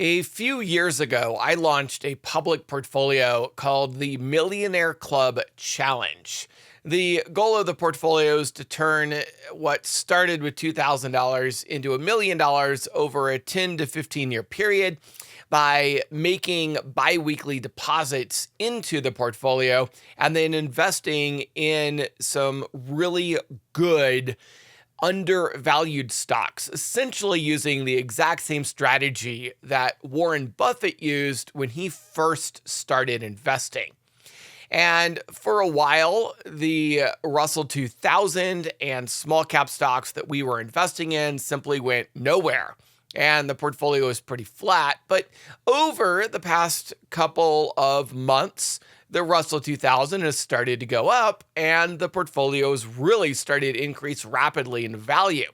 A few years ago, I launched a public portfolio called the Millionaire Club Challenge. The goal of the portfolio is to turn what started with $2,000 into $1 million over a 10 to 15 year period by making biweekly deposits into the portfolio and then investing in some really good undervalued stocks, essentially using the exact same strategy that Warren Buffett used when he first started investing. And for a while, the Russell 2000 and small cap stocks that we were investing in simply went nowhere. And the portfolio was pretty flat. But over the past couple of months, the Russell 2000 has started to go up and the portfolio has really started to increase rapidly in value.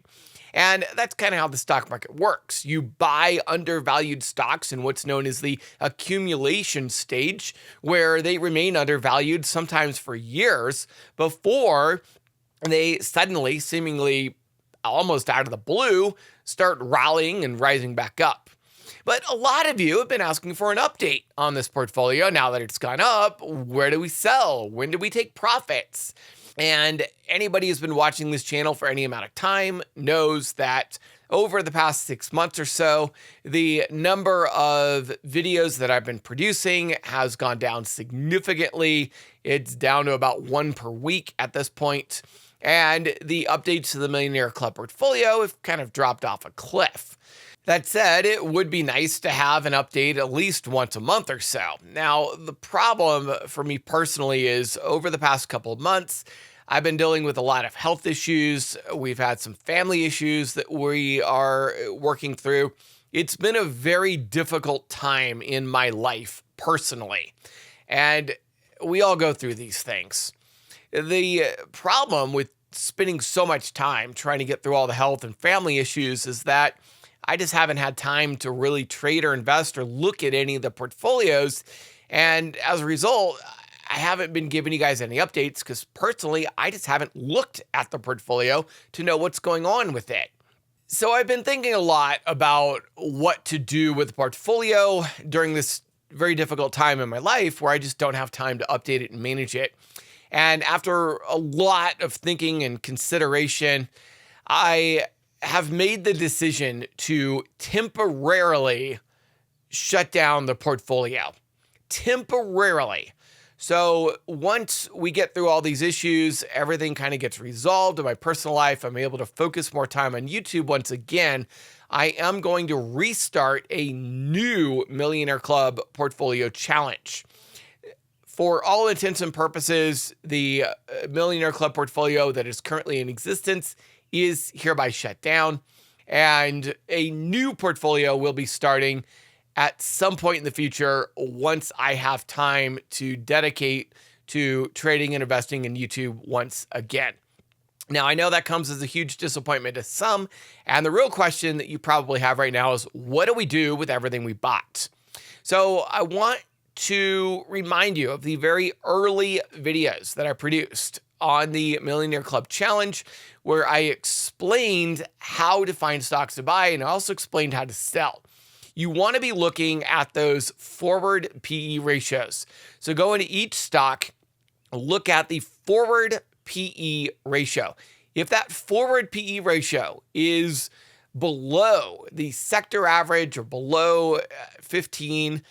And that's kind of how the stock market works. You buy undervalued stocks in what's known as the accumulation stage, where they remain undervalued sometimes for years before they suddenly, seemingly almost out of the blue, start rallying and rising back up. But a lot of you have been asking for an update on this portfolio. Now that it's gone up, where do we sell? When do we take profits? And anybody who's been watching this channel for any amount of time knows that over the past 6 months or so, the number of videos that I've been producing has gone down significantly. It's down to about one per week at this point. And the updates to the Millionaire Club portfolio have kind of dropped off a cliff. That said, it would be nice to have an update at least once a month or so. Now, the problem for me personally is over the past couple of months, I've been dealing with a lot of health issues. We've had some family issues that we are working through. It's been a very difficult time in my life personally, and we all go through these things. The problem with spending so much time trying to get through all the health and family issues is that I just haven't had time to really trade or invest or look at any of the portfolios. And as a result, I haven't been giving you guys any updates because personally, I just haven't looked at the portfolio to know what's going on with it. So I've been thinking a lot about what to do with the portfolio during this very difficult time in my life where I just don't have time to update it and manage it. And after a lot of thinking and consideration, I have made the decision to temporarily shut down the portfolio. Temporarily. So once we get through all these issues, everything kind of gets resolved in my personal life, I'm able to focus more time on YouTube once again, I am going to restart a new Millionaire Club portfolio challenge. For all intents and purposes, the Millionaire Club portfolio that is currently in existence is hereby shut down, and a new portfolio will be starting at some point in the future once I have time to dedicate to trading and investing in YouTube once again. Now, I know that comes as a huge disappointment to some, and the real question that you probably have right now is, what do we do with everything we bought? So I want to remind you of the very early videos that I produced on the Millionaire Club Challenge, where I explained how to find stocks to buy and I also explained how to sell. You want to be looking at those forward PE ratios. So go into each stock, look at the forward PE ratio. If that forward PE ratio is below the sector average or below 15,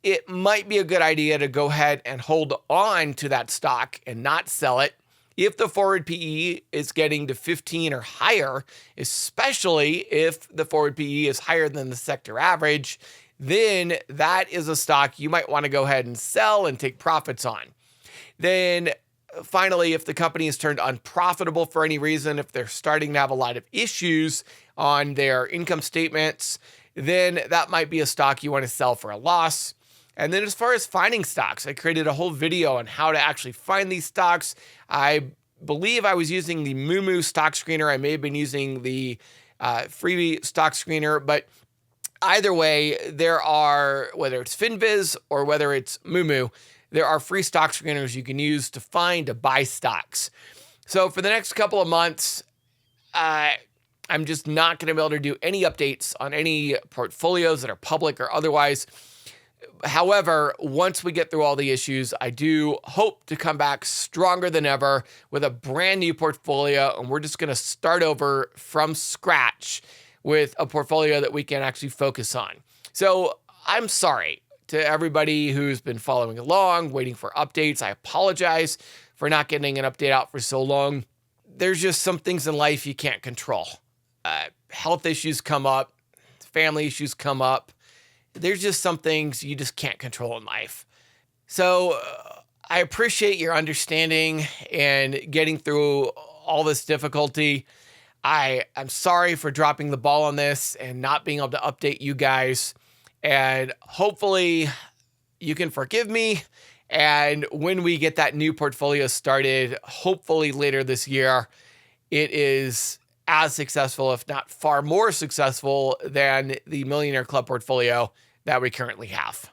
it might be a good idea to go ahead and hold on to that stock and not sell it. If the forward PE is getting to 15 or higher, especially if the forward PE is higher than the sector average, then that is a stock you might want to go ahead and sell and take profits on. Then finally, if the company is turned unprofitable for any reason, if they're starting to have a lot of issues on their income statements, then that might be a stock you want to sell for a loss. And then as far as finding stocks, I created a whole video on how to actually find these stocks. I believe I was using the Moomoo stock screener. I may have been using the freebie stock screener, but either way, there are, whether it's FinViz or whether it's Moomoo, there are free stock screeners you can use to find, to buy stocks. So for the next couple of months, I I'm just not going to be able to do any updates on any portfolios that are public or otherwise. However, once we get through all the issues, I do hope to come back stronger than ever with a brand new portfolio, and we're just going to start over from scratch with a portfolio that we can actually focus on. So I'm sorry to everybody who's been following along, waiting for updates. I apologize for not getting an update out for so long. There's just some things in life you can't control. Health issues come up, family issues come up. There's just some things you just can't control in life. So I appreciate your understanding and getting through all this difficulty. I'm sorry for dropping the ball on this and not being able to update you guys. And hopefully you can forgive me. And when we get that new portfolio started, hopefully later this year, it is as successful, if not far more successful than the Millionaire Club portfolio that we currently have.